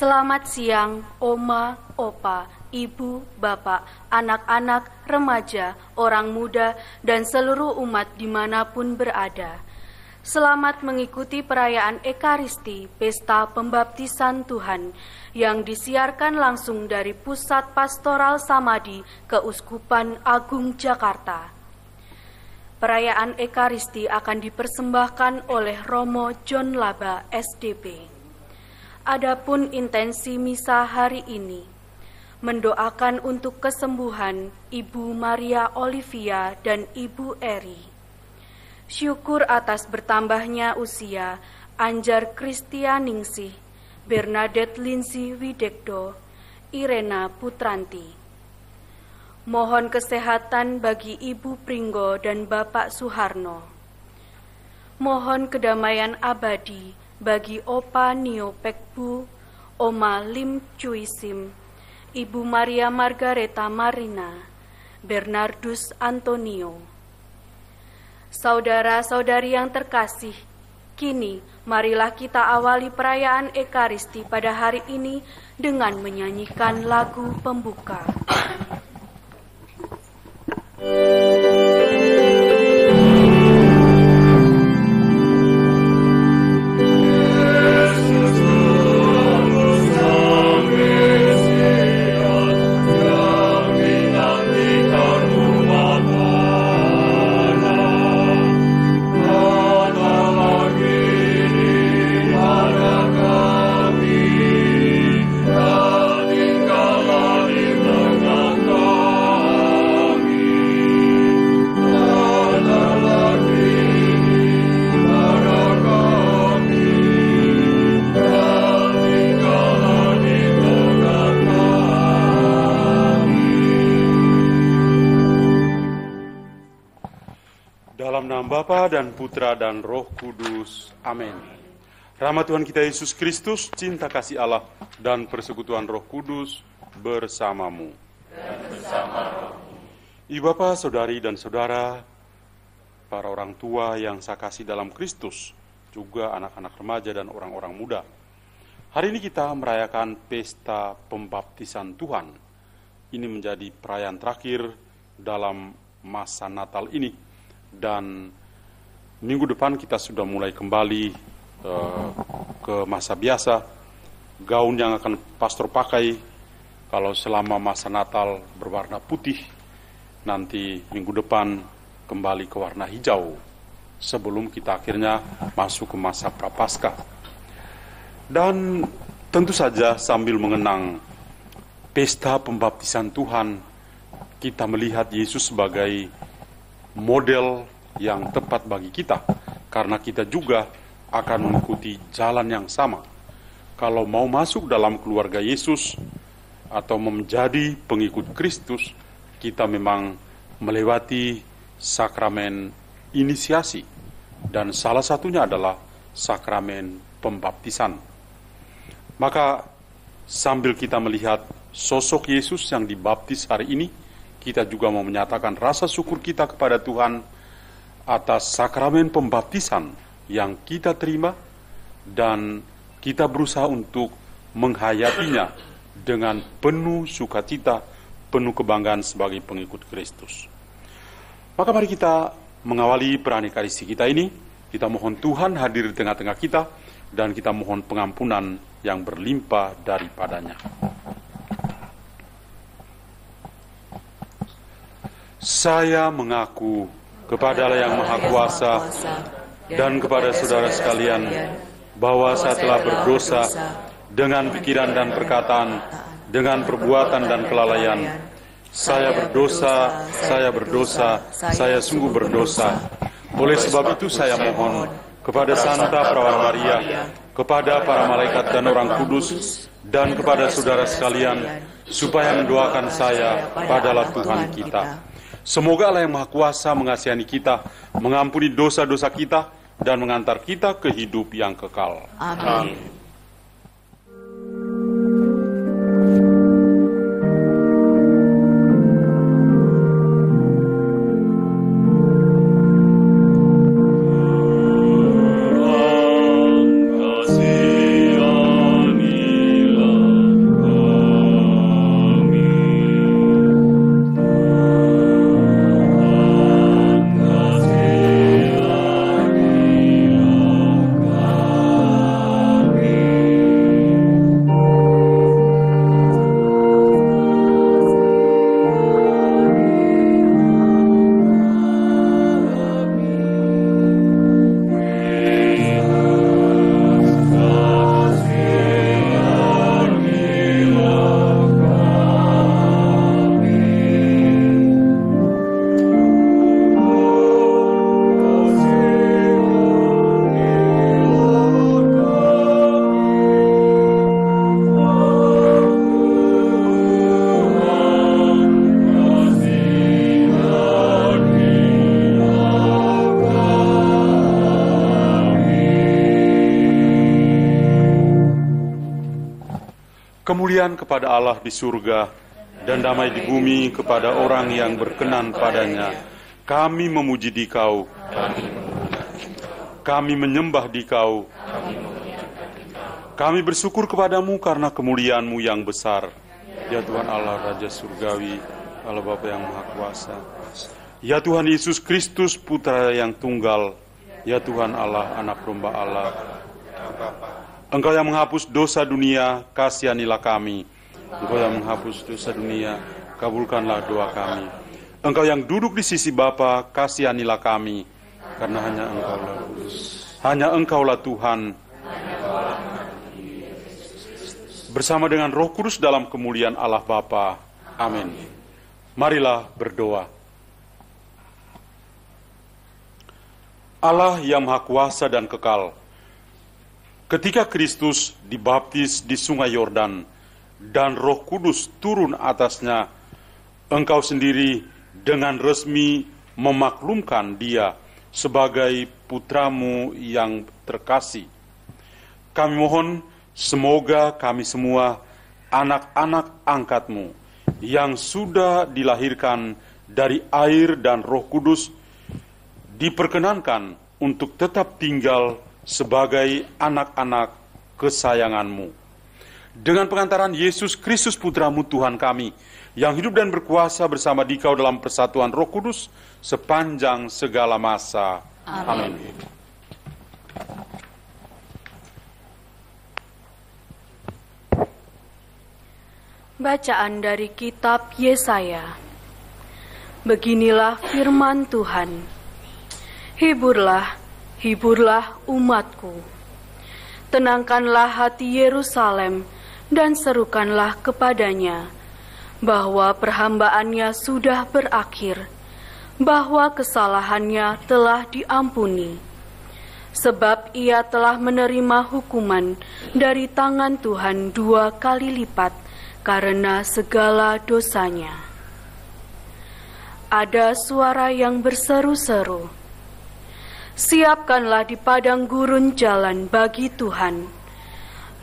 Selamat siang, Oma, Opa, Ibu, Bapak, anak-anak, remaja, orang muda, dan seluruh umat dimanapun berada. Selamat mengikuti perayaan Ekaristi, Pesta Pembaptisan Tuhan, yang disiarkan langsung dari Pusat Pastoral Samadi, Keuskupan Agung Jakarta. Perayaan Ekaristi akan dipersembahkan oleh Romo John Laba, SDP. Adapun intensi misa hari ini, mendoakan untuk kesembuhan Ibu Maria Olivia dan Ibu Eri. Syukur atas bertambahnya usia Anjar Kristianingsih, Bernadette Lindsay Widekdo, Irena Putranti. Mohon kesehatan bagi Ibu Pringgo dan Bapak Suharno. Mohon kedamaian abadi bagi Opa Nio Pekbu, Oma Lim Cui Sim, Ibu Maria Margareta Marina, Bernardus Antonio. Saudara-saudari yang terkasih, kini marilah kita awali perayaan Ekaristi pada hari ini dengan menyanyikan lagu pembuka. Bapa dan Putra dan Roh Kudus. Amin. Rahmat Tuhan kita Yesus Kristus, cinta kasih Allah, dan persekutuan Roh Kudus bersamamu. Dan bersama rohmu. Ibu Bapa, saudari dan saudara, para orang tua yang saya kasih dalam Kristus, juga anak-anak remaja dan orang-orang muda. Hari ini kita merayakan Pesta Pembaptisan Tuhan. Ini menjadi perayaan terakhir dalam masa Natal ini. Dan minggu depan kita sudah mulai kembali ke masa biasa. Gaun yang akan pastor pakai kalau selama masa Natal berwarna putih, nanti minggu depan kembali ke warna hijau sebelum kita akhirnya masuk ke masa Prapaskah. Dan tentu saja sambil mengenang Pesta Pembaptisan Tuhan, kita melihat Yesus sebagai model yang tepat bagi kita, karena kita juga akan mengikuti jalan yang sama. Kalau mau masuk dalam keluarga Yesus atau menjadi pengikut Kristus, kita memang melewati sakramen inisiasi, dan salah satunya adalah sakramen pembaptisan. Maka sambil kita melihat sosok Yesus yang dibaptis hari ini, kita juga mau menyatakan rasa syukur kita kepada Tuhan atas sakramen pembaptisan yang kita terima, dan kita berusaha untuk menghayatinya dengan penuh sukacita, penuh kebanggaan sebagai pengikut Kristus. Maka mari kita mengawali perayaan Ekaristi kita ini. Kita mohon Tuhan hadir di tengah-tengah kita, dan kita mohon pengampunan yang berlimpah daripadanya. Saya mengaku kepada Allah yang Maha Kuasa dan kepada saudara sekalian bahwa saya telah berdosa dengan pikiran dan perkataan, dengan perbuatan dan kelalaian. Saya berdosa, saya sungguh berdosa. Oleh sebab itu saya mohon kepada Santa Perawan Maria, kepada para malaikat dan orang kudus, dan kepada saudara sekalian, supaya mendoakan saya padalah Tuhan kita. Semoga Allah yang Maha Kuasa mengasihani kita, mengampuni dosa-dosa kita, dan mengantar kita ke hidup yang kekal. Amin. Kasihanilah Kemuliaan kepada Allah di surga, dan damai di bumi kepada orang yang berkenan padanya. Kami memuji Dikau, kami menyembah Dikau, kami bersyukur kepadamu karena kemuliaan-Mu yang besar. Ya Tuhan Allah, Raja Surgawi, Allah Bapa yang Maha Kuasa. Ya Tuhan Yesus Kristus, Putra yang tunggal. Ya Tuhan Allah, Anak Domba Allah. Engkau yang menghapus dosa dunia, kasihanilah kami. Engkau yang menghapus dosa dunia, kabulkanlah doa kami. Engkau yang duduk di sisi Bapa, kasihanilah kami. Karena hanya Engkaulah kudus, hanya Engkaulah Tuhan. Bersama dengan Roh Kudus dalam kemuliaan Allah Bapa. Amin. Marilah berdoa. Allah yang Maha Kuasa dan kekal, ketika Kristus dibaptis di Sungai Yordan dan Roh Kudus turun atasnya, Engkau sendiri dengan resmi memaklumkan Dia sebagai putra-Mu yang terkasih. Kami mohon semoga kami semua anak-anak angkat-Mu yang sudah dilahirkan dari air dan Roh Kudus diperkenankan untuk tetap tinggal sebagai anak-anak kesayangan-Mu. Dengan pengantaran Yesus Kristus Putra-Mu Tuhan kami, yang hidup dan berkuasa bersama Dikau dalam persatuan Roh Kudus sepanjang segala masa. Amin. Bacaan dari kitab Yesaya. Beginilah firman Tuhan. Hiburlah, hiburlah umatku. Tenangkanlah hati Yerusalem dan serukanlah kepadanya bahwa perhambaannya sudah berakhir, bahwa kesalahannya telah diampuni. Sebab ia telah menerima hukuman dari tangan Tuhan 2 kali lipat karena segala dosanya. Ada suara yang berseru-seru, siapkanlah di padang gurun jalan bagi Tuhan.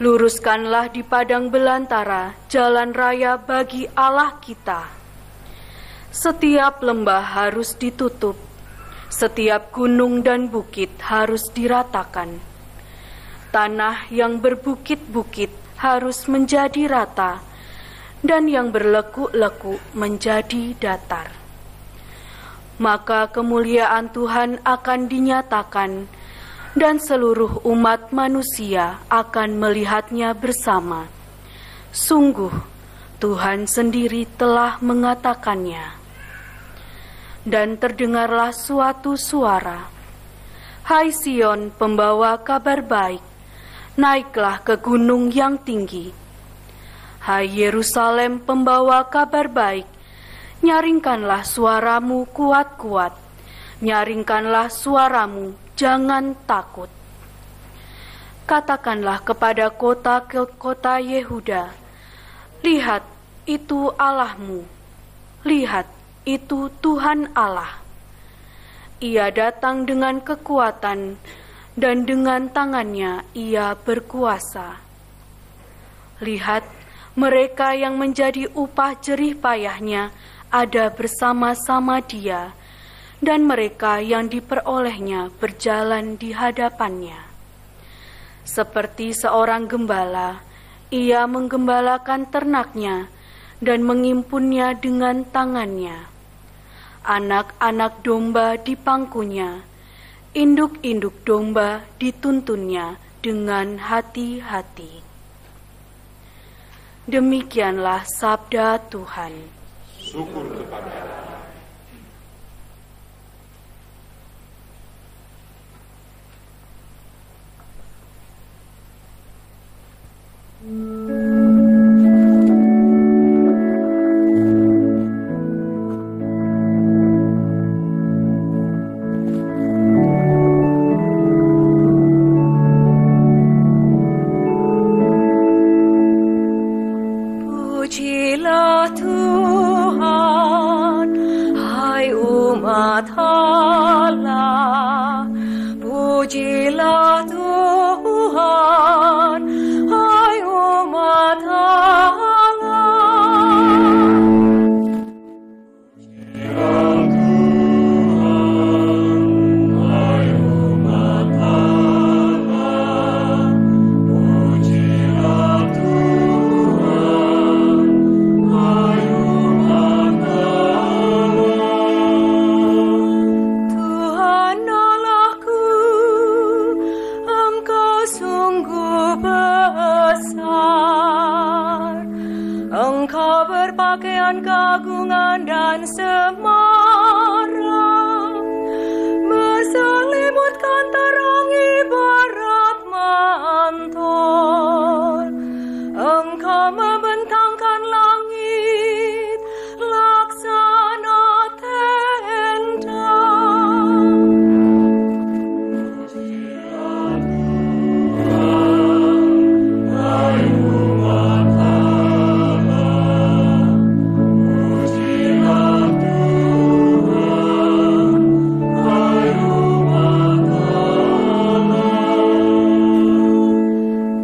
Luruskanlah di padang belantara jalan raya bagi Allah kita. Setiap lembah harus ditutup, setiap gunung dan bukit harus diratakan. Tanah yang berbukit-bukit harus menjadi rata, dan yang berlekuk-lekuk menjadi datar. Maka kemuliaan Tuhan akan dinyatakan, dan seluruh umat manusia akan melihatnya bersama. Sungguh, Tuhan sendiri telah mengatakannya. Dan terdengarlah suatu suara, "Hai Sion, pembawa kabar baik, naiklah ke gunung yang tinggi. Hai Yerusalem, pembawa kabar baik, nyaringkanlah suaramu kuat-kuat, nyaringkanlah suaramu, jangan takut. Katakanlah kepada kota-kota Yehuda, lihat, itu Allahmu, lihat, itu Tuhan Allah. Ia datang dengan kekuatan, dan dengan tangannya ia berkuasa. Lihat, mereka yang menjadi upah jerih payahnya ada bersama-sama Dia, dan mereka yang diperolehnya berjalan di hadapannya. Seperti seorang gembala, ia menggembalakan ternaknya dan mengimpunnya dengan tangannya. Anak-anak domba di pangkunya, induk-induk domba dituntunnya dengan hati-hati. Demikianlah sabda Tuhan. Syukur kepada Allah. Pujilah Tuhan, hai umat Allah. Pujilah Tuhan, hai umat besar. Engkau berpakaian keagungan dan semarak, berselimutkan terang ibarat mantul. Engkau membentangkan langit laksana tenda.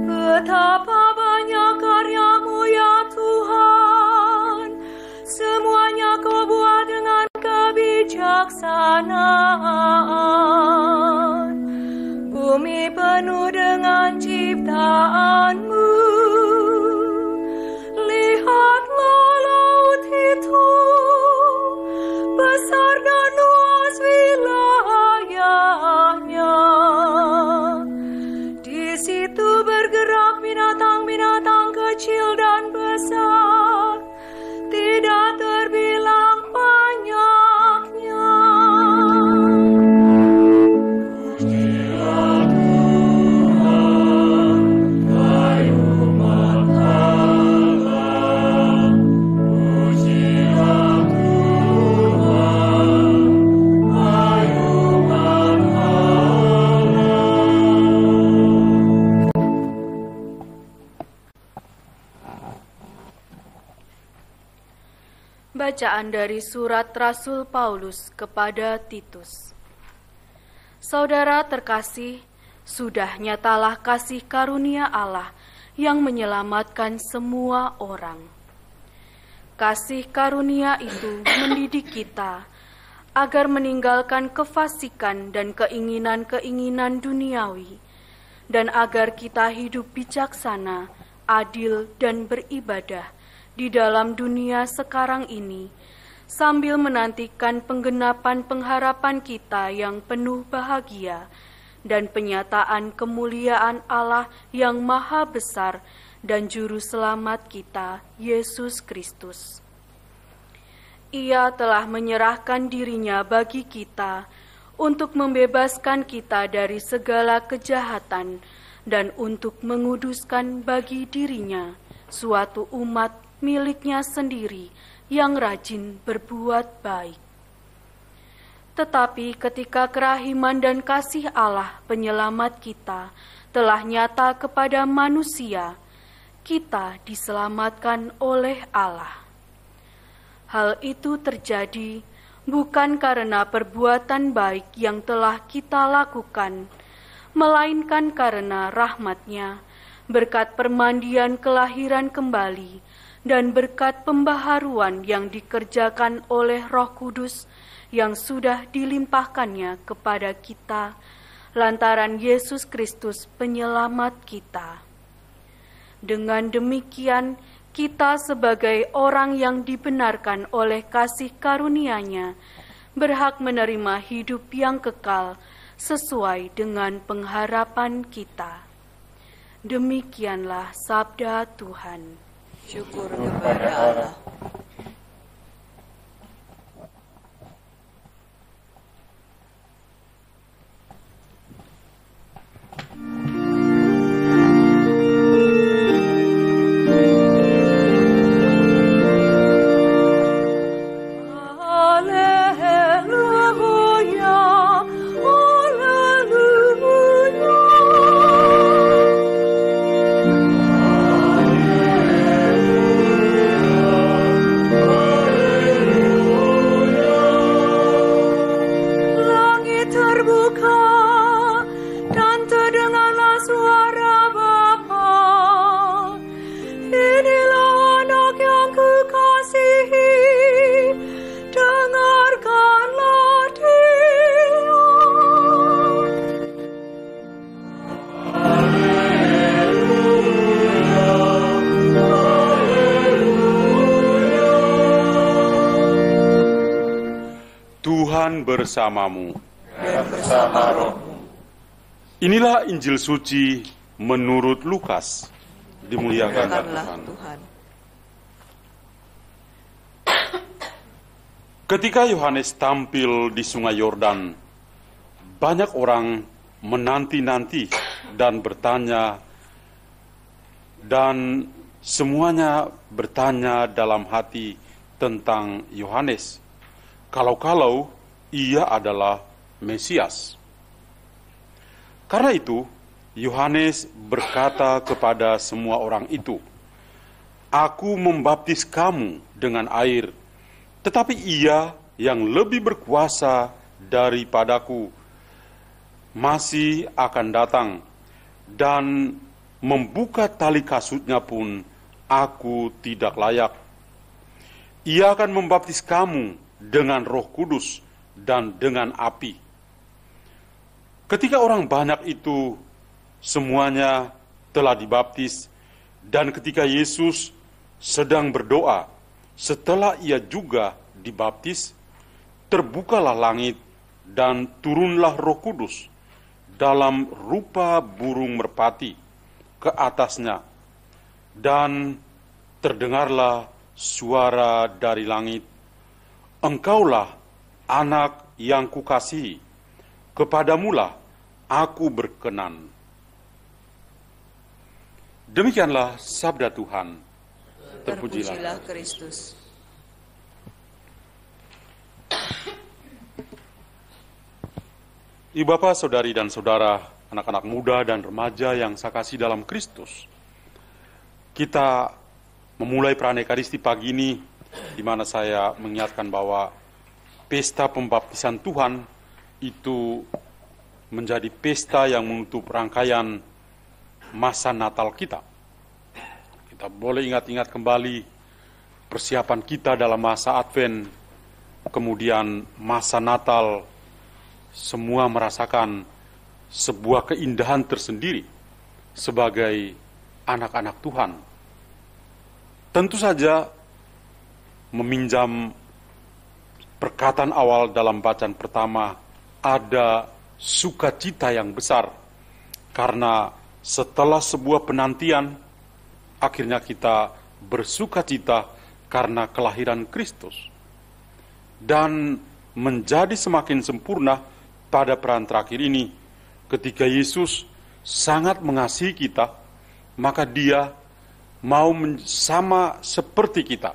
Betapa banyak karyamu ya Tuhan, semuanya Kau buat dengan kebijaksanaan. Bumi penuh dengan ciptaan-Mu. Lihatlah laut itu, besar dan luas wilayahnya. Di situ bergerak binatang-binatang kecil dan besar, tidak terbilang banyaknya. Bacaan dari surat Rasul Paulus kepada Titus. Saudara terkasih, sudah nyatalah kasih karunia Allah yang menyelamatkan semua orang. Kasih karunia itu mendidik kita agar meninggalkan kefasikan dan keinginan-keinginan duniawi, dan agar kita hidup bijaksana, adil, dan beribadah di dalam dunia sekarang ini, sambil menantikan penggenapan pengharapan kita yang penuh bahagia dan penyataan kemuliaan Allah yang maha besar dan juru selamat kita, Yesus Kristus. Ia telah menyerahkan dirinya bagi kita untuk membebaskan kita dari segala kejahatan dan untuk menguduskan bagi dirinya suatu umat miliknya sendiri yang rajin berbuat baik. Tetapi ketika kerahiman dan kasih Allah penyelamat kita telah nyata kepada manusia, kita diselamatkan oleh Allah. Hal itu terjadi bukan karena perbuatan baik yang telah kita lakukan, melainkan karena rahmat-Nya, berkat permandian kelahiran kembali, dan berkat pembaharuan yang dikerjakan oleh Roh Kudus yang sudah dilimpahkannya kepada kita lantaran Yesus Kristus penyelamat kita. Dengan demikian, kita sebagai orang yang dibenarkan oleh kasih karunia-Nya berhak menerima hidup yang kekal sesuai dengan pengharapan kita. Demikianlah sabda Tuhan. Syukur kepada Allah. Tuhan bersamamu. Dan bersama rohmu. Inilah Injil suci menurut Lukas. Dimuliakanlah Tuhan. Tuhan. Ketika Yohanes tampil di Sungai Yordan, banyak orang menanti-nanti dan bertanya, dan semuanya bertanya dalam hati tentang Yohanes, kalau-kalau ia adalah Mesias. Karena itu, Yohanes berkata kepada semua orang itu, "Aku membaptis kamu dengan air, tetapi ia yang lebih berkuasa daripadaku masih akan datang, dan membuka tali kasutnya pun aku tidak layak. Ia akan membaptis kamu dengan Roh Kudus dan dengan api." Ketika orang banyak itu semuanya telah dibaptis, dan ketika Yesus sedang berdoa, setelah ia juga dibaptis, terbukalah langit dan turunlah Roh Kudus dalam rupa burung merpati ke atasnya, dan terdengarlah suara dari langit, "Engkaulah anak yang kukasihi, kepadamulah aku berkenan." Demikianlah sabda Tuhan. Terpujilah Kristus. Ibu bapak, saudari dan saudara, anak-anak muda dan remaja yang saya kasih dalam Kristus, kita memulai perayaan Ekaristi pagi ini, di mana saya mengingatkan bahwa pesta pembaptisan Tuhan itu menjadi pesta yang menutup rangkaian masa Natal kita. Kita boleh ingat-ingat kembali persiapan kita dalam masa Advent, kemudian masa Natal, semua merasakan sebuah keindahan tersendiri sebagai anak-anak Tuhan. Tentu saja meminjam perkataan awal dalam bacaan pertama, ada sukacita yang besar, karena setelah sebuah penantian, akhirnya kita bersukacita karena kelahiran Kristus. Dan menjadi semakin sempurna pada peran terakhir ini, ketika Yesus sangat mengasihi kita, maka Dia mau sama seperti kita.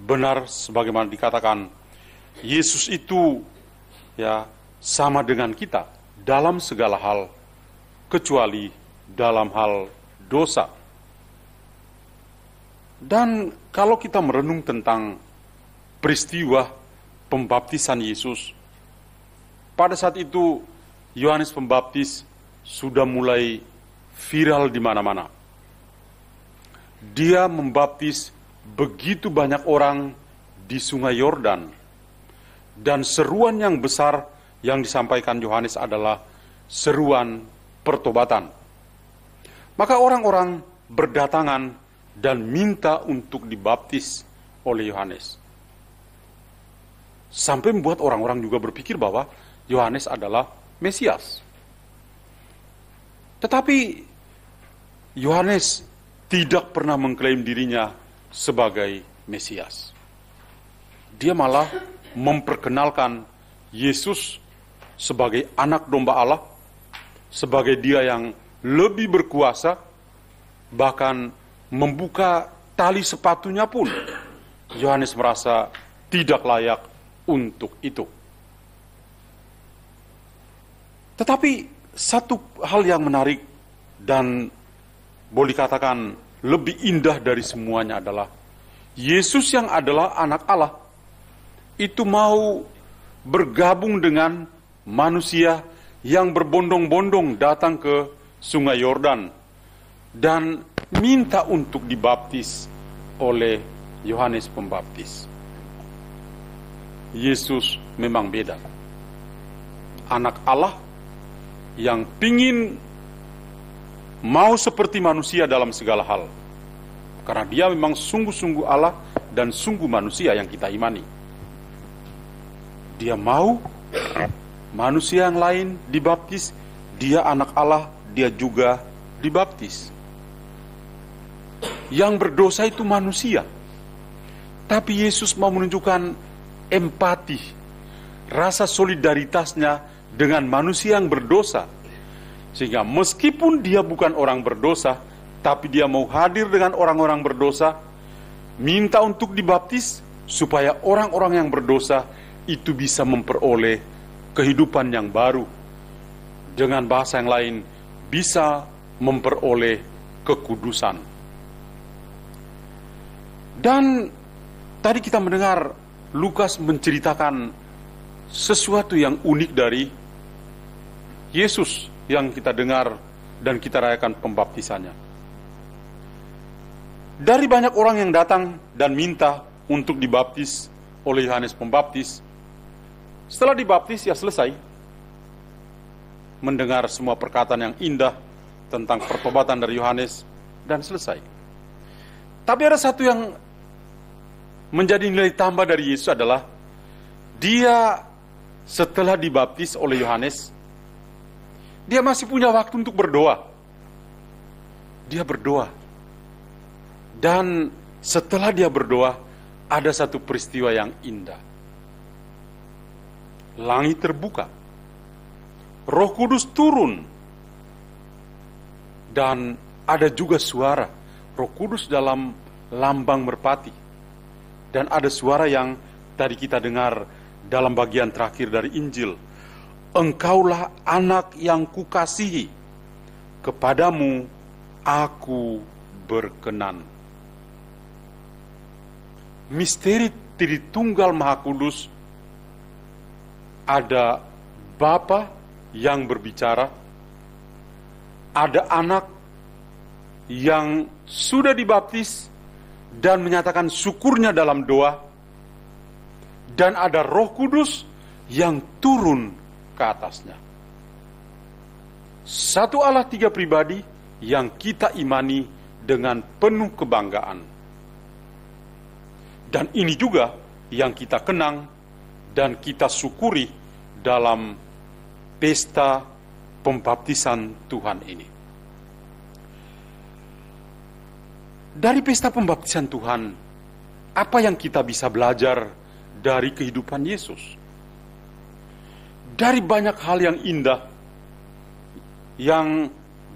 Benar sebagaimana dikatakan, Yesus itu sama dengan kita dalam segala hal, kecuali dalam hal dosa. Dan kalau kita merenung tentang peristiwa pembaptisan Yesus, pada saat itu Yohanes Pembaptis sudah mulai viral di mana-mana. Dia membaptis begitu banyak orang di Sungai Yordan, dan seruan yang besar yang disampaikan Yohanes adalah seruan pertobatan. Maka orang-orang berdatangan dan minta untuk dibaptis oleh Yohanes. Sampai membuat orang-orang juga berpikir bahwa Yohanes adalah Mesias. Tetapi Yohanes tidak pernah mengklaim dirinya sebagai Mesias. Dia malah memperkenalkan Yesus sebagai anak domba Allah, sebagai Dia yang lebih berkuasa, bahkan membuka tali sepatunya pun Yohanes merasa tidak layak untuk itu. Tetapi satu hal yang menarik dan boleh dikatakan lebih indah dari semuanya adalah Yesus yang adalah anak Allah itu mau bergabung dengan manusia yang berbondong-bondong datang ke Sungai Yordan dan minta untuk dibaptis oleh Yohanes Pembaptis. Yesus memang beda. Anak Allah yang pingin mau seperti manusia dalam segala hal. Karena Dia memang sungguh-sungguh Allah dan sungguh manusia yang kita imani. Dia mau manusia yang lain dibaptis, Dia anak Allah dia juga dibaptis. Yang berdosa itu manusia. Tapi Yesus mau menunjukkan empati, rasa solidaritasnya dengan manusia yang berdosa. Sehingga meskipun dia bukan orang berdosa, tapi dia mau hadir dengan orang-orang berdosa, minta untuk dibaptis, supaya orang-orang yang berdosa itu bisa memperoleh kehidupan yang baru. Dengan bahasa yang lain, bisa memperoleh kekudusan. Dan tadi kita mendengar Lukas menceritakan sesuatu yang unik dari Yesus yang kita dengar dan kita rayakan pembaptisannya. Dari banyak orang yang datang dan minta untuk dibaptis oleh Yohanes Pembaptis, setelah dibaptis ya selesai. Mendengar semua perkataan yang indah tentang pertobatan dari Yohanes dan selesai. Tapi ada satu yang menjadi nilai tambah dari Yesus adalah dia setelah dibaptis oleh Yohanes, dia masih punya waktu untuk berdoa. Dia berdoa. Dan setelah dia berdoa, ada satu peristiwa yang indah. Langit terbuka. Roh Kudus turun. Dan ada juga suara Roh Kudus dalam lambang merpati. Dan ada suara yang tadi kita dengar dalam bagian terakhir dari Injil. Engkaulah anak yang kukasihi, kepadamu aku berkenan. Misteri Tritunggal Maha Kudus, ada Bapa yang berbicara, ada anak yang sudah dibaptis dan menyatakan syukurnya dalam doa, dan ada Roh Kudus yang turun ke atasnya. Satu Allah tiga pribadi yang kita imani dengan penuh kebanggaan. Dan ini juga yang kita kenang dan kita syukuri dalam pesta pembaptisan Tuhan ini. Dari pesta pembaptisan Tuhan, apa yang kita bisa belajar dari kehidupan Yesus? Dari banyak hal yang indah yang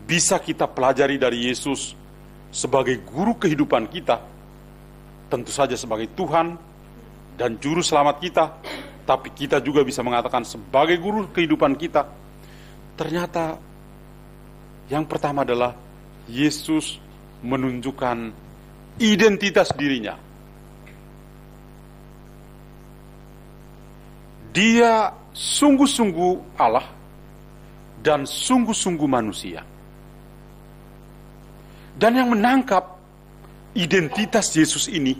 bisa kita pelajari dari Yesus sebagai guru kehidupan kita, tentu saja sebagai Tuhan dan juru selamat kita, tapi kita juga bisa mengatakan sebagai guru kehidupan kita. Ternyata yang pertama adalah Yesus menunjukkan identitas dirinya. Dia sungguh-sungguh Allah dan sungguh-sungguh manusia. Dan yang menangkap identitas Yesus ini,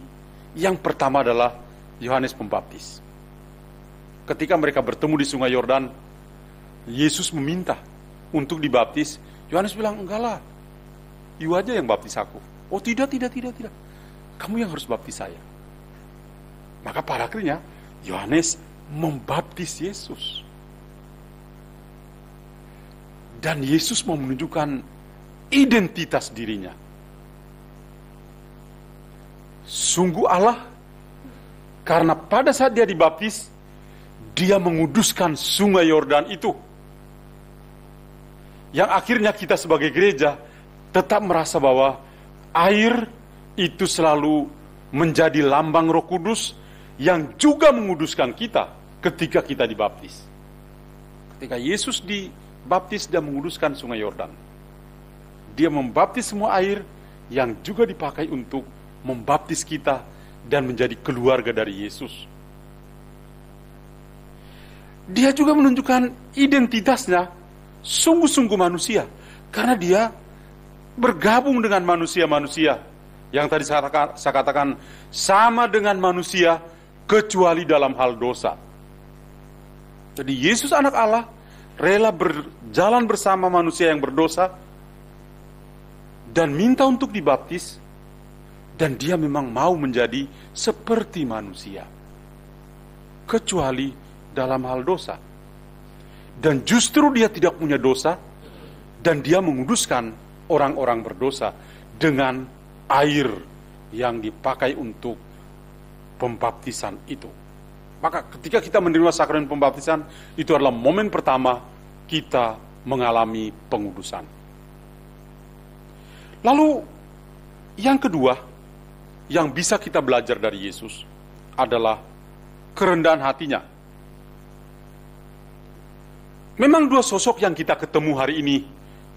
yang pertama adalah Yohanes Pembaptis. Ketika mereka bertemu di Sungai Yordan, Yesus meminta untuk dibaptis. Yohanes bilang, enggak lah, you aja yang baptis aku. Oh tidak. Kamu yang harus baptis saya. Maka pada akhirnya, Yohanes membaptis Yesus. Dan Yesus mau menunjukkan identitas dirinya. Sungguh Allah, karena pada saat dia dibaptis, dia menguduskan Sungai Yordan itu. Yang akhirnya kita sebagai gereja tetap merasa bahwa air itu selalu menjadi lambang Roh Kudus yang juga menguduskan kita ketika kita dibaptis. Ketika Yesus dibaptis, dia menguduskan Sungai Yordan. Dia membaptis semua air yang juga dipakai untuk membaptis kita dan menjadi keluarga dari Yesus. Dia juga menunjukkan identitasnya sungguh-sungguh manusia, karena dia bergabung dengan manusia-manusia yang tadi saya katakan sama dengan manusia kecuali dalam hal dosa. Jadi Yesus anak Allah rela berjalan bersama manusia yang berdosa dan minta untuk dibaptis. Dan dia memang mau menjadi seperti manusia, kecuali dalam hal dosa. Dan justru dia tidak punya dosa, Dan dia menguduskan orang-orang berdosa dengan air yang dipakai untuk pembaptisan itu. Maka ketika kita menerima sakramen pembaptisan, itu adalah momen pertama kita mengalami pengudusan. Lalu yang kedua, yang bisa kita belajar dari Yesus adalah kerendahan hatinya. Memang dua sosok yang kita ketemu hari ini,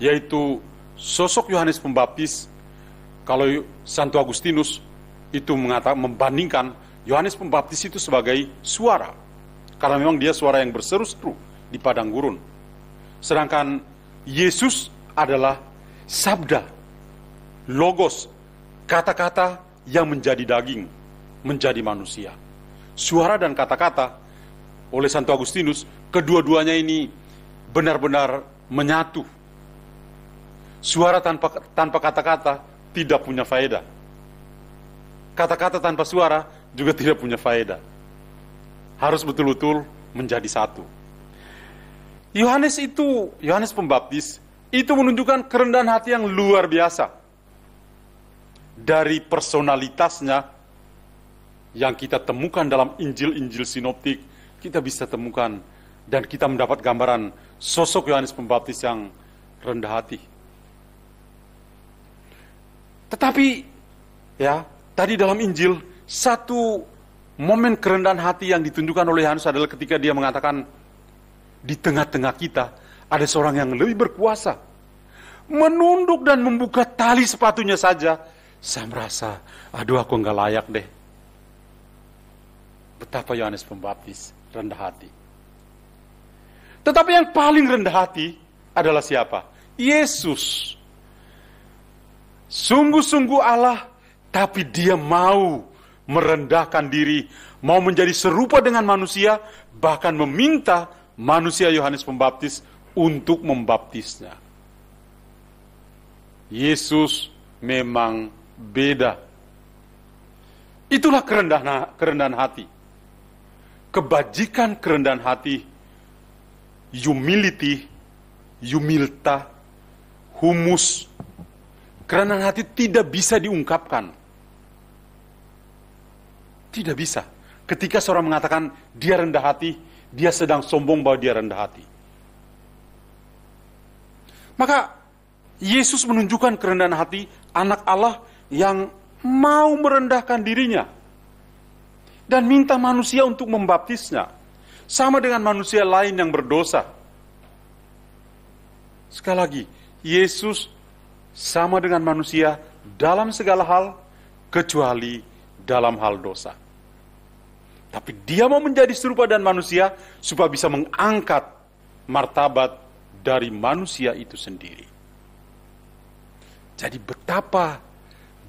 yaitu sosok Yohanes Pembaptis. Kalau Santo Agustinus itu membandingkan Yohanes Pembaptis itu sebagai suara, karena memang dia suara yang berseru-seru di padang gurun. Sedangkan Yesus adalah sabda, logos, kata-kata yang menjadi daging, menjadi manusia. Suara dan kata-kata oleh Santo Agustinus, kedua-duanya ini benar-benar menyatu. Suara tanpa kata-kata tidak punya faedah. Kata-kata tanpa suara juga tidak punya faedah. Harus betul-betul menjadi satu. Yohanes Pembaptis itu menunjukkan kerendahan hati yang luar biasa. Dari personalitasnya yang kita temukan dalam Injil-Injil sinoptik, kita bisa temukan dan kita mendapat gambaran sosok Yohanes Pembaptis yang rendah hati. Tetapi ya, tadi dalam Injil satu momen kerendahan hati yang ditunjukkan oleh Yohanes adalah ketika dia mengatakan, di tengah-tengah kita ada seorang yang lebih berkuasa. Menunduk dan membuka tali sepatunya saja, saya merasa, aduh aku nggak layak deh. Betapa Yohanes Pembaptis rendah hati. Tetapi yang paling rendah hati adalah siapa? Yesus. Sungguh-sungguh Allah, tapi dia mau merendahkan diri, mau menjadi serupa dengan manusia, bahkan meminta manusia Yohanes Pembaptis untuk membaptisnya. Yesus memang beda. Itulah kerendahan hati. Kebajikan kerendahan hati, humility, humilta, humus. Kerendahan hati tidak bisa diungkapkan. Tidak bisa. Ketika seorang mengatakan dia rendah hati, dia sedang sombong bahwa dia rendah hati. Maka Yesus menunjukkan kerendahan hati anak Allah yang mau merendahkan dirinya dan minta manusia untuk membaptisnya, sama dengan manusia lain yang berdosa. Sekali lagi, Yesus sama dengan manusia dalam segala hal, kecuali dalam hal dosa. Tapi dia mau menjadi serupa dan manusia supaya bisa mengangkat martabat dari manusia itu sendiri. Jadi betapa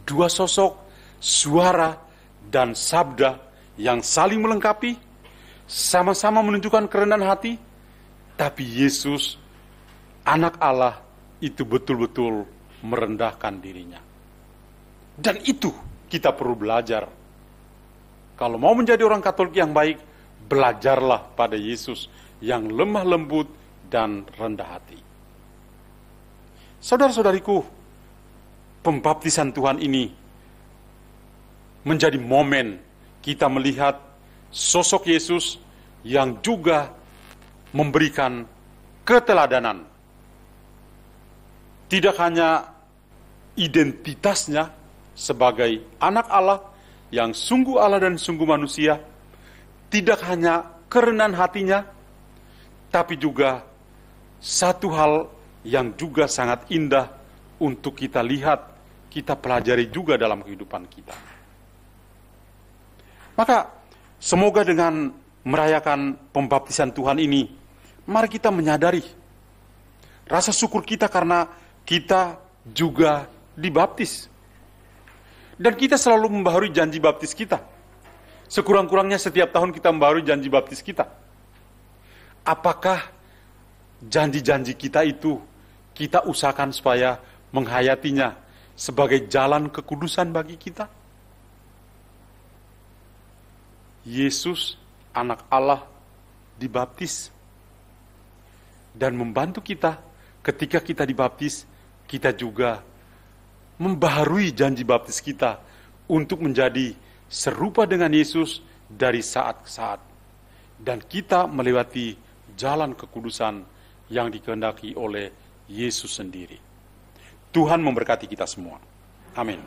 dua sosok, suara dan sabda yang saling melengkapi, sama-sama menunjukkan kerendahan hati, tapi Yesus, anak Allah, itu betul-betul merendahkan dirinya. Dan itu kita perlu belajar. Kalau mau menjadi orang Katolik yang baik, belajarlah pada Yesus yang lemah lembut dan rendah hati. Saudara-saudariku, pembaptisan Tuhan ini menjadi momen kita melihat sosok Yesus yang juga memberikan keteladanan. Tidak hanya identitasnya sebagai anak Allah yang sungguh Allah dan sungguh manusia, tidak hanya kerendahan hatinya, tapi juga satu hal yang juga sangat indah untuk kita lihat, kita pelajari juga dalam kehidupan kita. Maka semoga dengan merayakan pembaptisan Tuhan ini, mari kita menyadari rasa syukur kita karena kita juga dibaptis. Dan kita selalu membaharui janji baptis kita. Sekurang-kurangnya setiap tahun kita membaharui janji baptis kita. Apakah janji-janji kita itu kita usahakan supaya menghayatinya sebagai jalan kekudusan bagi kita? Yesus, anak Allah, dibaptis dan membantu kita ketika kita dibaptis, kita juga membaharui janji baptis kita untuk menjadi serupa dengan Yesus dari saat ke saat. Dan kita melewati jalan kekudusan yang dikehendaki oleh Yesus sendiri. Tuhan memberkati kita semua. Amin.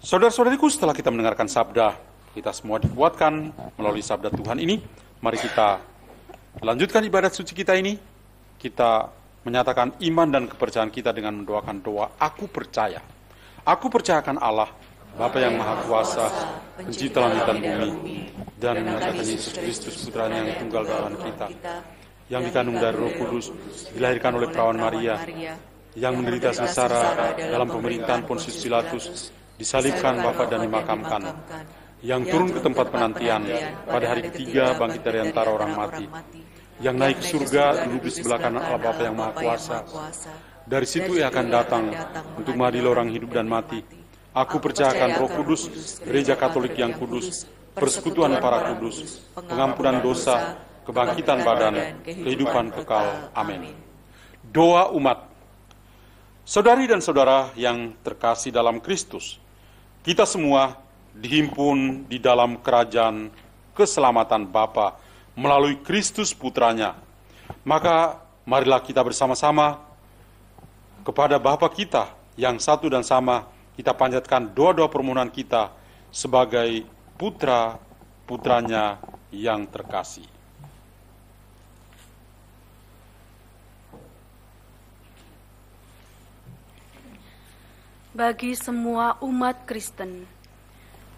Saudara-saudariku, setelah kita mendengarkan sabda, kita semua dikuatkan melalui sabda Tuhan ini. Mari kita lanjutkan ibadat suci kita ini. Kita menyatakan iman dan kepercayaan kita dengan mendoakan doa, aku percaya. Aku percayakan Allah, Bapa yang Maha Kuasa, Pencipta langit dan bumi, dan menyatakan Yesus Kristus, Putranya yang tunggal Tuhan kita, yang dikandung dari Roh Kudus, dilahirkan oleh perawan Maria, yang menderita sengsara dalam pemerintahan Pontius Pilatus, disalibkan Bapa dan dimakamkan, yang turun ke tempat penantian, pada hari ketiga bangkit dari antara orang mati, yang naik ke surga, duduk di sebelah kanan Allah Bapa yang Maha Kuasa. Dari situ Ia akan datang untuk mengadili orang hidup dan mati. Aku percayakan Roh Kudus, Gereja Katolik yang kudus, persekutuan para kudus, pengampunan dosa, kebangkitan badan, kehidupan kekal. Amin. Doa umat. Saudari dan saudara yang terkasih dalam Kristus, kita semua dihimpun di dalam kerajaan keselamatan Bapa melalui Kristus Putranya. Maka marilah kita bersama-sama kepada Bapa kita yang satu dan sama, kita panjatkan doa-doa permohonan kita sebagai putra-putranya yang terkasih. Bagi semua umat Kristen,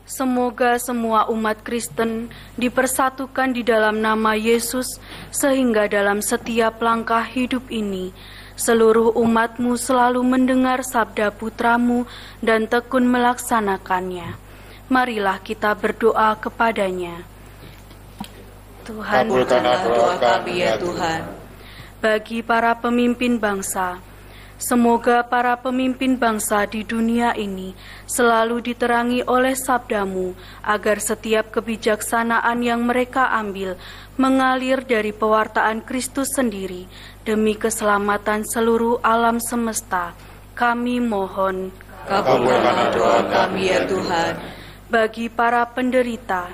semoga semua umat Kristen dipersatukan di dalam nama Yesus, sehingga dalam setiap langkah hidup ini, seluruh umatmu selalu mendengar sabda putramu dan tekun melaksanakannya. Marilah kita berdoa kepadanya. Tuhan, kabulkanlah doa kami ya Tuhan. Bagi para pemimpin bangsa, semoga para pemimpin bangsa di dunia ini selalu diterangi oleh sabdamu, agar setiap kebijaksanaan yang mereka ambil mengalir dari pewartaan Kristus sendiri, demi keselamatan seluruh alam semesta. Kami mohon, Kabulkanlah doa kami ya Tuhan. bagi para penderita,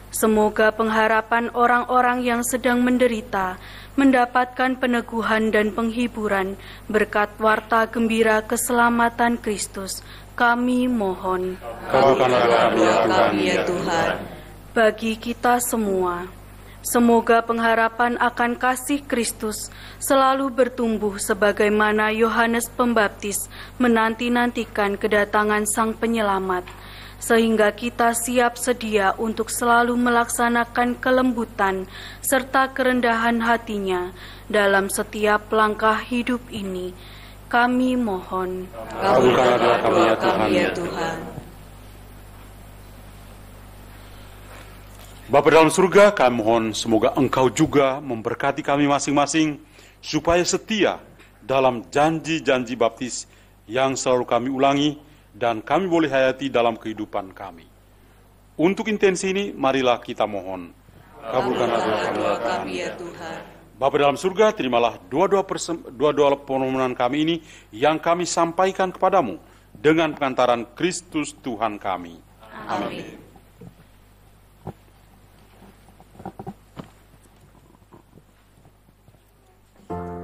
semoga pengharapan orang-orang yang sedang menderita mendapatkan peneguhan dan penghiburan berkat warta gembira keselamatan Kristus. Kami mohon, Kabulkanlah doa kami ya Tuhan. bagi kita semua, semoga pengharapan akan kasih Kristus selalu bertumbuh sebagaimana Yohanes Pembaptis menanti-nantikan kedatangan Sang Penyelamat, sehingga kita siap sedia untuk selalu melaksanakan kelembutan serta kerendahan hatinya dalam setiap langkah hidup ini. Kami mohon, Kabulkanlah doa kami ya Tuhan. Tuhan. Bapa dalam surga, kami mohon semoga Engkau juga memberkati kami masing-masing, supaya setia dalam janji-janji baptis yang selalu kami ulangi, dan kami boleh hayati dalam kehidupan kami. Untuk intensi ini, marilah kita mohon. Kabulkanlah doa kami ya Tuhan. Bapa dalam surga, terimalah doa-doa permohonan kami ini yang kami sampaikan kepadamu dengan pengantaran Kristus Tuhan kami. Amin. Bersama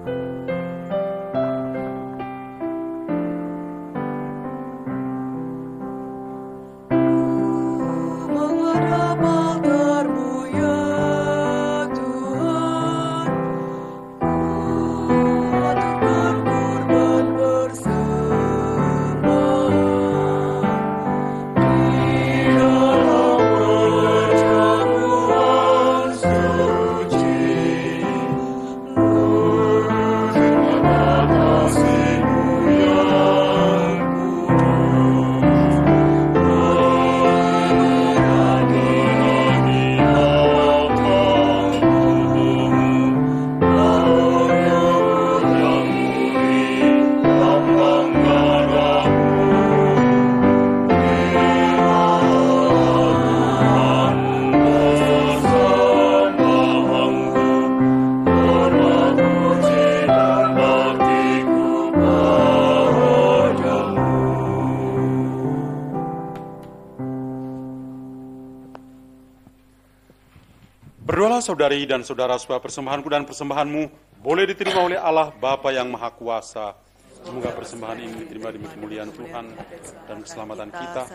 Mohonlah saudari dan saudara supaya persembahanku dan persembahanmu boleh diterima oleh Allah Bapa yang Maha Kuasa. Semoga persembahan ini diterima demi kemuliaan Tuhan dan keselamatan kita,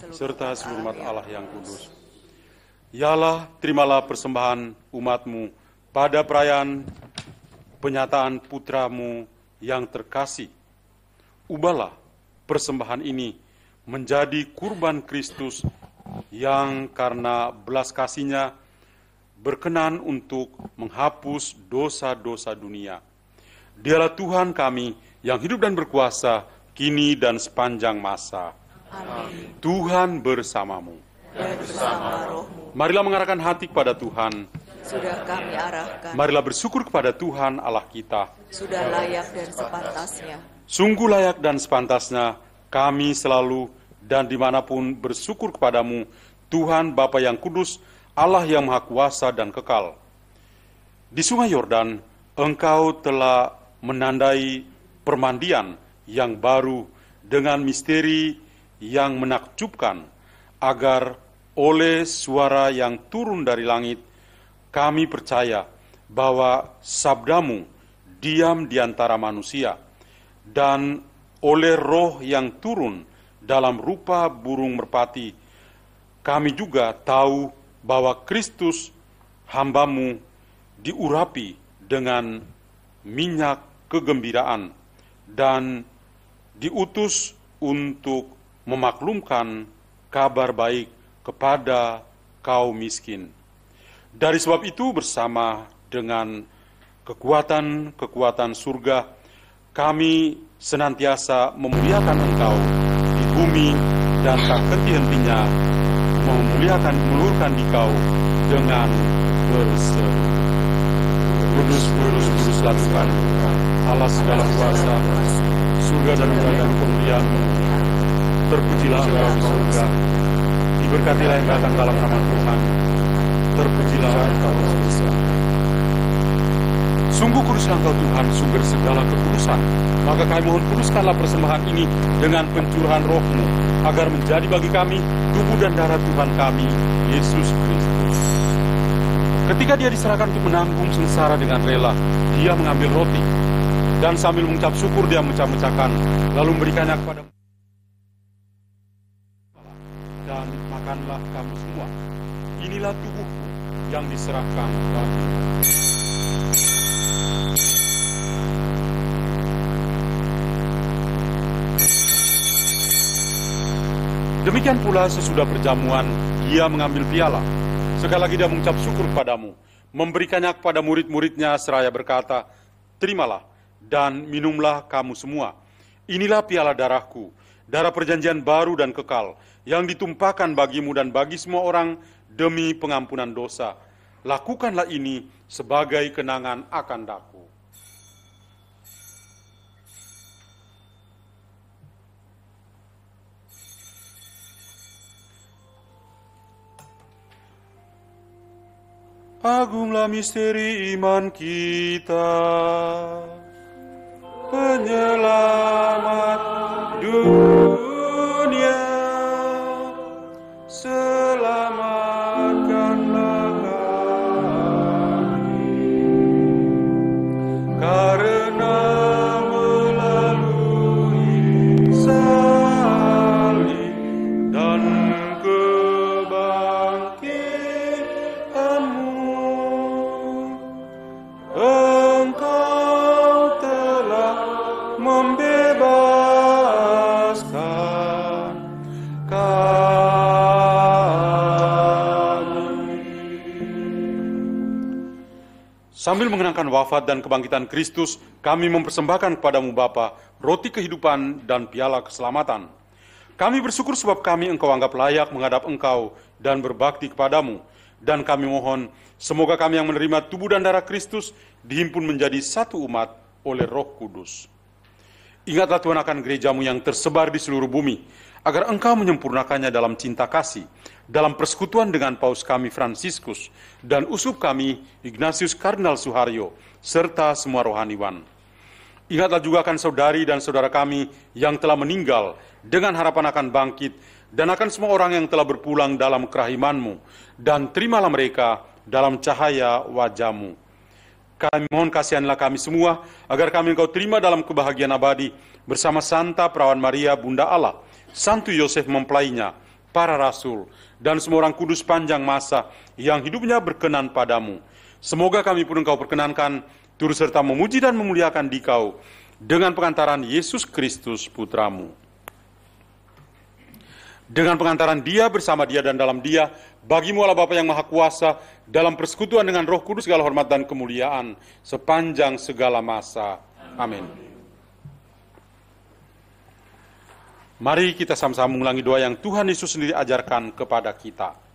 serta seluruh umat Allah yang kudus. Ya Allah, terimalah persembahan umat-Mu pada perayaan penyataan putra-Mu yang terkasih. Ubahlah persembahan ini menjadi kurban Kristus yang karena belas kasih-Nya berkenan untuk menghapus dosa-dosa dunia. Dialah Tuhan kami yang hidup dan berkuasa kini dan sepanjang masa. Amin. Tuhan bersamamu. Dan bersama rohmu. Marilah mengarahkan hati kepada Tuhan. Sudah kami arahkan. Marilah bersyukur kepada Tuhan Allah kita. Sudah layak dan sepantasnya. Sungguh layak dan sepantasnya kami selalu dan dimanapun bersyukur kepadamu, Tuhan Bapa yang kudus, Allah yang Maha Kuasa dan kekal. Di Sungai Yordan, Engkau telah menandai permandian yang baru dengan misteri yang menakjubkan, agar oleh suara yang turun dari langit, kami percaya bahwa sabdamu diam di antara manusia, dan oleh roh yang turun dalam rupa burung merpati, kami juga tahu bahwa Kristus hambamu diurapi dengan minyak kegembiraan dan diutus untuk memaklumkan kabar baik kepada kaum miskin. Dari sebab itu bersama dengan kekuatan-kekuatan surga, kami senantiasa memuliakan Engkau di bumi dan tak henti-hentinya melurkan Dikau dengan berseru. Kudus, kudus, kuduslah Tuhan, Allah segala kuasa, surga dan beragam kemuliaan-Mu. Terpujilah Engkau di surga, diberkatilah yang datang dalam nama Tuhan. Terpujilah Engkau di surga. Sungguh kuduslah Engkau Tuhan, sumber segala kekudusan. Maka kami mohon kuduskanlah persembahan ini dengan pencurahan roh-Mu, agar menjadi bagi kami tubuh dan darah Tuhan kami, Yesus Kristus. Ketika Dia diserahkan untuk menanggung sengsara dengan rela, Dia mengambil roti, dan sambil mengucap syukur Dia memecah-mecahkan, lalu memberikannya kepada dan makanlah kamu semua. Inilah tubuhku yang diserahkan bagi. Demikian pula sesudah perjamuan, Dia mengambil piala. Sekali lagi Dia mengucap syukur padamu, memberikannya kepada murid-muridnya seraya berkata, terimalah dan minumlah kamu semua. Inilah piala darahku, darah perjanjian baru dan kekal, yang ditumpahkan bagimu dan bagi semua orang demi pengampunan dosa. Lakukanlah ini sebagai kenangan akan daku. Agunglah misteri iman kita, penyelamat dunia, selamatkanlah kami, karena melalui salib dan kebangkitan-Mu, Engkau telah membebaskan kami. Sambil mengenangkan wafat dan kebangkitan Kristus, kami mempersembahkan kepadamu Bapa roti kehidupan dan piala keselamatan. Kami bersyukur sebab kami Engkau anggap layak menghadap Engkau dan berbakti kepadamu. Dan kami mohon, semoga kami yang menerima tubuh dan darah Kristus dihimpun menjadi satu umat oleh Roh Kudus. Ingatlah Tuhan akan gereja-Mu yang tersebar di seluruh bumi, agar Engkau menyempurnakannya dalam cinta kasih, dalam persekutuan dengan Paus kami Fransiskus, dan uskup kami Ignatius Kardinal Suharyo, serta semua rohaniwan. Ingatlah juga akan saudari dan saudara kami yang telah meninggal, dengan harapan akan bangkit, dan akan semua orang yang telah berpulang dalam kerahiman-Mu, dan terimalah mereka dalam cahaya wajah-Mu. Kami mohon kasihanlah kami semua, agar kami Engkau terima dalam kebahagiaan abadi, bersama Santa Perawan Maria, Bunda Allah, Santo Yosef mempelainya, para rasul, dan semua orang kudus panjang masa, yang hidupnya berkenan padamu. Semoga kami pun Engkau perkenankan, turut serta memuji dan memuliakan Dikau, dengan pengantaran Yesus Kristus, Putra-Mu. Dengan pengantaran Dia, bersama Dia, dan dalam Dia, bagi-Mu Allah Bapa yang Maha Kuasa, dalam persekutuan dengan Roh Kudus segala hormat dan kemuliaan sepanjang segala masa. Amin. Mari kita sama-sama mengulangi doa yang Tuhan Yesus sendiri ajarkan kepada kita.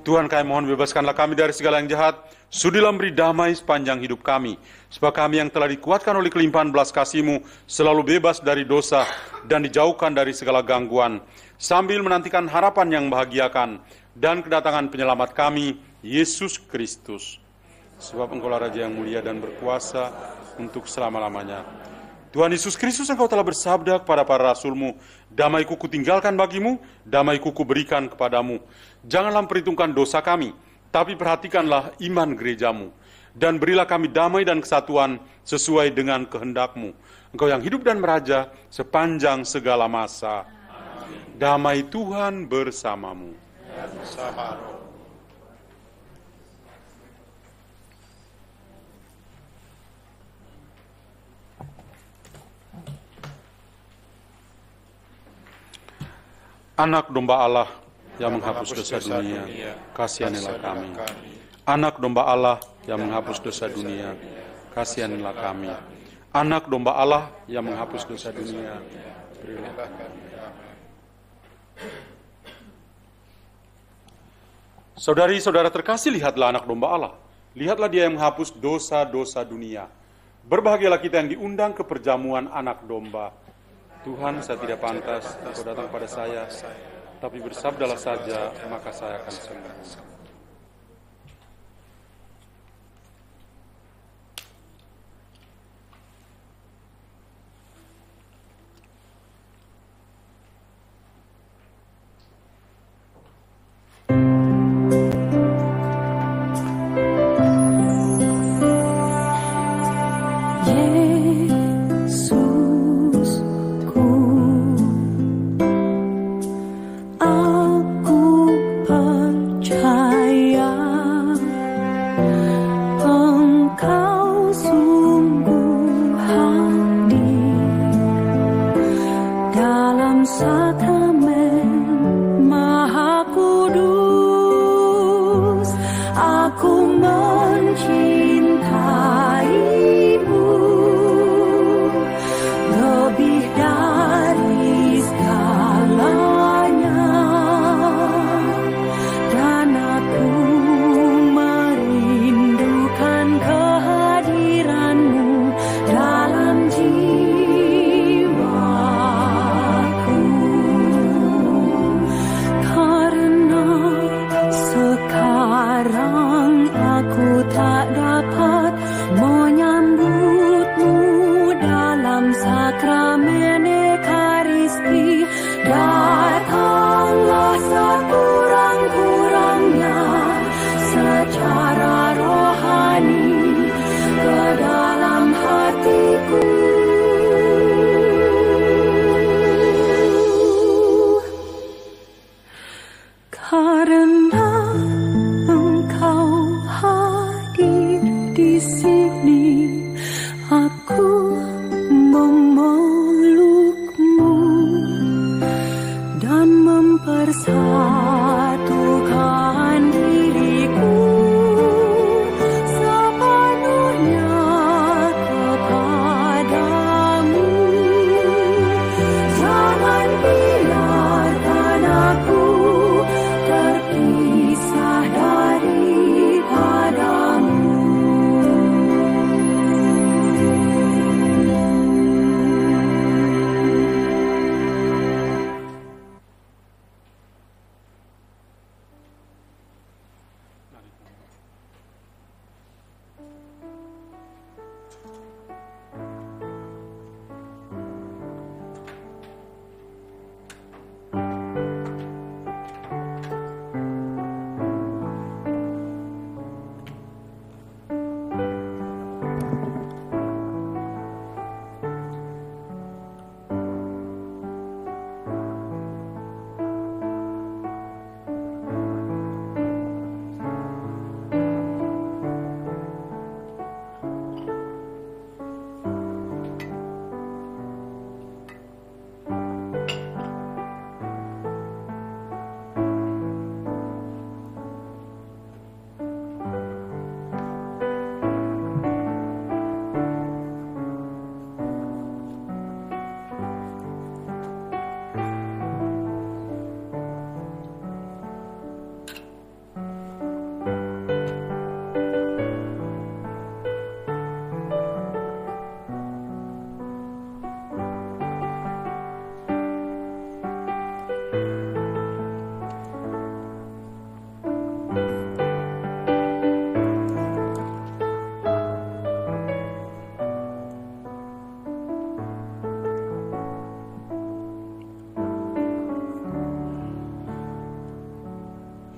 Tuhan, kami mohon bebaskanlah kami dari segala yang jahat, sudilah beri damai sepanjang hidup kami, supaya kami yang telah dikuatkan oleh kelimpahan belas kasih-Mu selalu bebas dari dosa dan dijauhkan dari segala gangguan, sambil menantikan harapan yang membahagiakan dan kedatangan penyelamat kami, Yesus Kristus. Sebab Engkaulah Raja yang mulia dan berkuasa untuk selama-lamanya. Tuhan Yesus Kristus, Engkau telah bersabda kepada para rasul-Mu, damai-Ku kutinggalkan bagimu, damai-Ku kuberikan kepadamu. Janganlah memperhitungkan dosa kami, tapi perhatikanlah iman gereja-Mu. Dan berilah kami damai dan kesatuan sesuai dengan kehendak-Mu. Engkau yang hidup dan meraja sepanjang segala masa. Amin. Damai Tuhan bersamamu. Dan bersama roh. Anak domba Allah yang menghapus dosa dunia, kasihanilah kami. Anak domba Allah yang menghapus dosa dunia, kasihanilah kami. Anak domba Allah yang menghapus dosa dunia, berilah kami. Saudari-saudara terkasih, lihatlah anak domba Allah. Lihatlah Dia yang menghapus dosa-dosa dunia. Berbahagialah kita yang diundang ke perjamuan anak domba. Tuhan, saya tidak pantas Engkau datang pada saya, tapi bersabdalah saja, maka saya akan sembuh. Aku mencintai Datanglah sekurang-kurangnya secara rohani ke dalam hatiku. Karena Engkau hadir di sini, aku memelukmu dan mempersatukan diriku sepenuhnya kepadamu. Jangan biarkan aku terpisah daripadamu.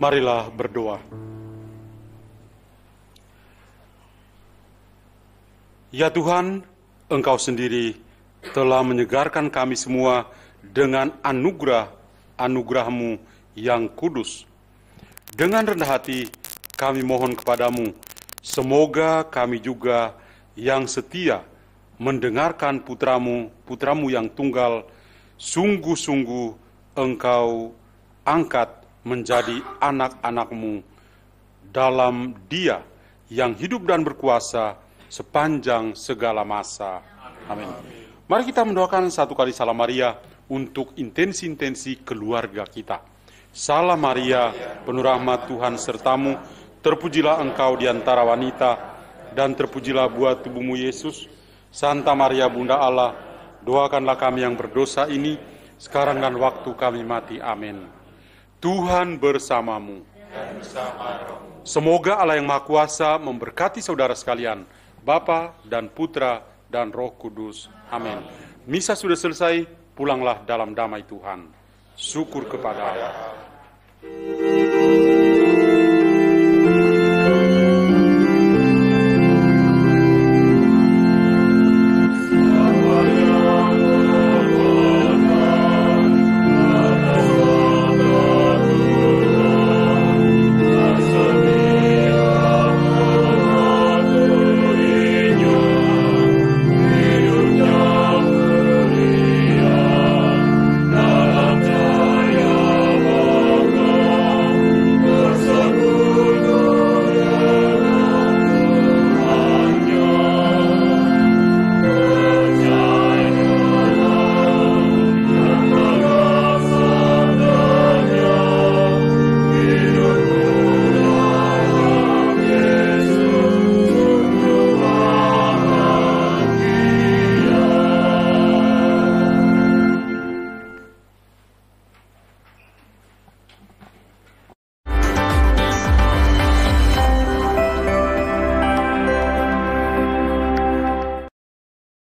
Marilah berdoa. Ya Tuhan, Engkau sendiri telah menyegarkan kami semua dengan anugerah-Mu yang kudus. Dengan rendah hati kami mohon kepadamu, semoga kami juga yang setia mendengarkan putramu yang tunggal, sungguh-sungguh Engkau angkat menjadi anak-anak-Mu dalam Dia yang hidup dan berkuasa sepanjang segala masa. Amin. Mari kita mendoakan satu kali Salam Maria untuk intensi-intensi keluarga kita. Salam Maria, penuh rahmat Tuhan sertamu, terpujilah engkau di antara wanita, dan terpujilah buah tubuhmu Yesus. Santa Maria Bunda Allah, doakanlah kami yang berdosa ini, sekarang dan waktu kami mati. Amin. Tuhan bersamamu. Semoga Allah yang Maha Kuasa memberkati saudara sekalian, Bapa dan Putra dan Roh Kudus. Amin. Misa sudah selesai, pulanglah dalam damai Tuhan. Syukur kepada Allah.